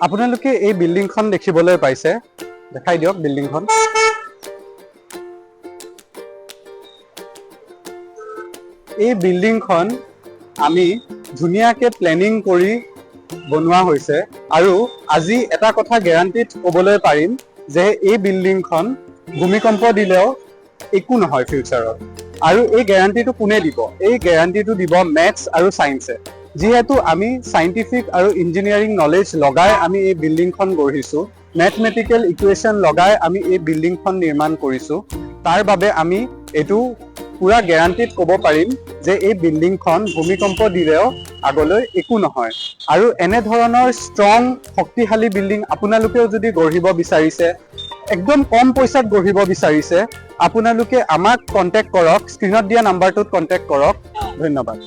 আপোনালোকে এই বিল্ডিংখন দেখিবলৈ পাইছে, দেখাই দিয়ক বিল্ডিংখন। এই বিল্ডিংখন আমি ধুনীয়াকে প্লেনিং কৰি বনোৱা হৈছে আৰু আজি এটা কথা গ্যাৰাণ্টিত ক'বলৈ পাৰিম যে এই বিল্ডিংখন ভূমিকম্প দিলেও একো নহয় ফিউচাৰত। আৰু এই গ্যাৰাণ্টিটো কোনে দিব? এই গ্যাৰাণ্টিটো দিব মেথছ আৰু সায়েন্সে। যিহেতু আমি সাইন্টিফিক আৰু ইঞ্জিনিয়াৰিং নলেজ লগাই আমি এই বিল্ডিংখন গঢ়িছো, মেথমেটিকেল ইকুৱেশ্যন লগাই আমি এই বিল্ডিংখন নিৰ্মাণ কৰিছো, তাৰ বাবে আমি এইটো পুৰা গ্যাৰাণ্টিত ক'ব পাৰিম যে এই বিল্ডিংখন ভূমিকম্প দিলেও আগলৈ একো নহয়। আৰু এনে ধৰণৰ ষ্ট্ৰং শক্তিশালী বিল্ডিং আপোনালোকেও যদি গঢ়িব বিচাৰিছে, একদম কম পইচাত গঢ়িব বিচাৰিছে, আপোনালোকে আমাক কণ্টেক্ট কৰক, স্ক্ৰীনত দিয়া নাম্বাৰটোত কণ্টেক্ট কৰক। ধন্যবাদ।